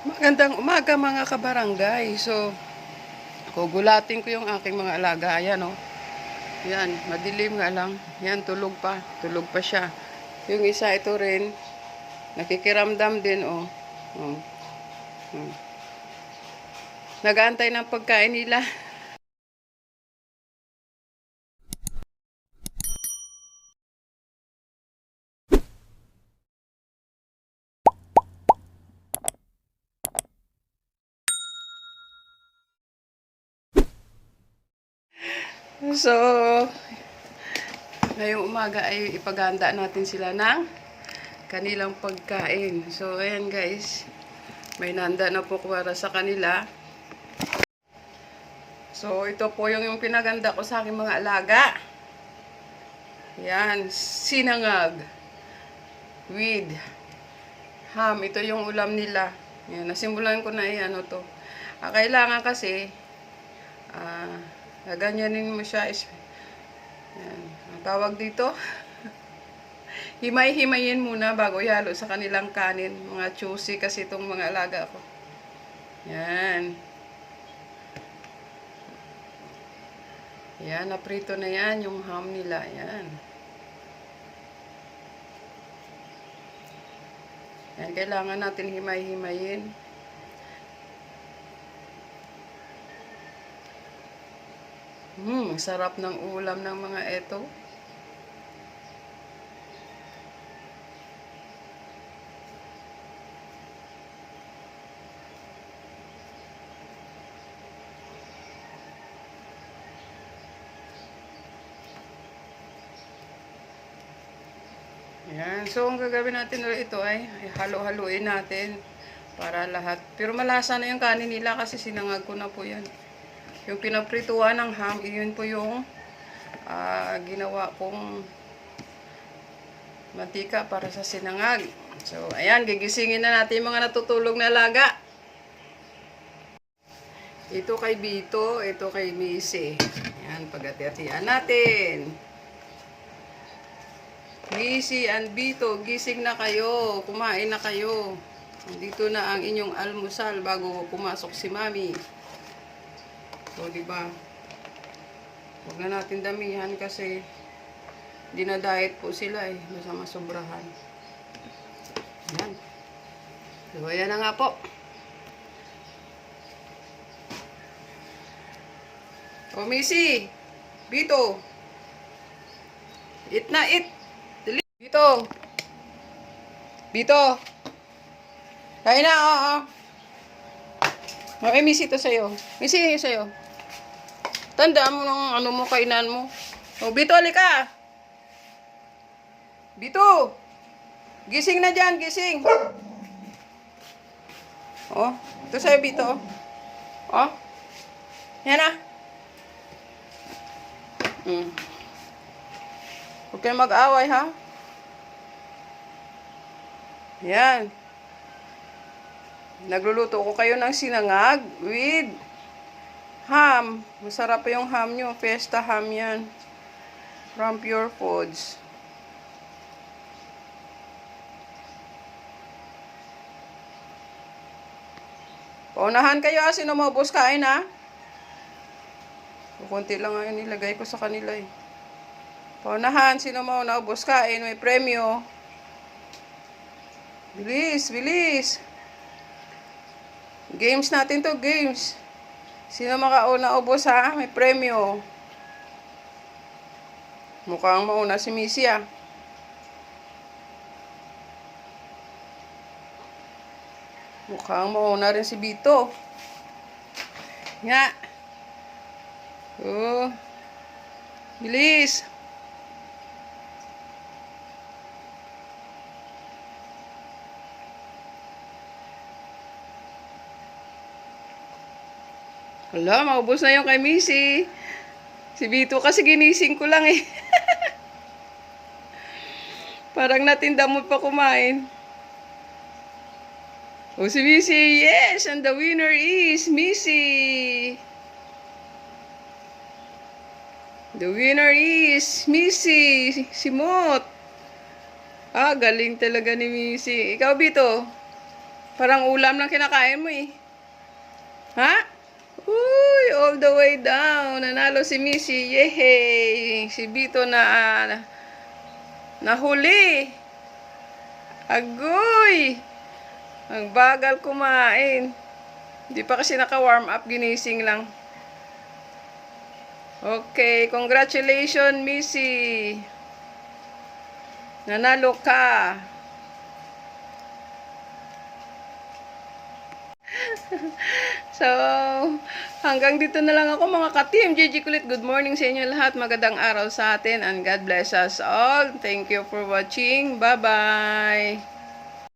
Magandang umaga mga kabarangay. So, gugulatin ko yung aking mga alaga. Ayan oh. Yan, madilim nga lang. Yan, tulog pa. Tulog pa siya. Yung isa ito rin, nakikiramdam din oh. Oh. Oh. Nag-aantay ng pagkain nila. So, ngayong umaga ay ipaganda natin sila ng kanilang pagkain. So, ayan guys. May nanda na po para sa kanila. So, ito po yung pinaganda ko sa aking mga alaga. Yan, sinangag with ham. Ito yung ulam nila. Yan, nasimulan ko na ano to. Kailangan kasi, ganyanin mo siya. Yan, ang tawag dito, himay-himayin muna bago ihalo sa kanilang kanin. Mga choosy kasi itong mga alaga ko. Yan. Yan, naprito na yan, yung ham nila. Yan. Yan, kailangan natin himay-himayin. Sarap ng ulam ng mga eto. Yan. So, ang gagawin natin ulit ito ay halo-haluin natin para lahat. Pero malasa na yung kanin nila kasi sinangag ko na po yan. Yung pinaprituan ng ham, yun po yung ginawa kong mantika para sa sinangag. So, ayan, gigisingin na natin yung mga natutulog na alaga. Ito kay Bito, ito kay Missy. Ayan, pagati-atian natin. Missy and Bito, gising na kayo. Kumain na kayo. Dito na ang inyong almusal bago pumasok si Mami. So, diba? Huwag na natin damihan kasi dinadiet po sila eh. Basta masobrahan. Ayan. So, ayan na nga po. O, Missy. Bito. Eat na, eat. Bito. Bito. Kain na, oo. Okay, Missy, ito sa'yo. Missy, ito sa'yo. Tandaan mo ng ano mo, kainan mo. O, Bito, halika. Bito. Gising na dyan, gising. O, ito sa'yo, Bito. O. Yan na. Huwag kayo mag-away, ha? Yan. Nagluluto ko kayo ng sinangag with ham. Masarap pa yung ham nyo. Fiesta ham yan. From Pure Foods. Paunahan kayo ha. Sino maubos kain ha? Kunti lang ang nilagay ko sa kanila eh. Paunahan. Sino maubos kain? May premyo. Bilis, bilis. Games natin to, games. Sino makauna ubos ha? May premyo. Mukhang mauna si Missy ah. Mukhang mauna rin si Bito. Nga. Oh. Bilis. Hala, maubos na yung kay Missy. Si Bito kasi ginising ko lang eh. Parang natinda mo pa kumain. O si Missy, yes! And the winner is Missy. The winner is Missy. Simot. Galing talaga ni Missy. Ikaw, Bito. Parang ulam lang kinakain mo eh. Ha? Uy, all the way down. Nanalo si Missy. Yehey! Si Bito na nahuli. Agoy! Ang bagal kumain. Hindi pa kasi naka-warm up, ginising lang. Okay, congratulations, Missy. Nanalo ka. So, hanggang dito na lang ako mga ka-team. Gigi Kulit, good morning sa inyo lahat. Magandang araw sa atin and God bless us all. Thank you for watching. Bye-bye.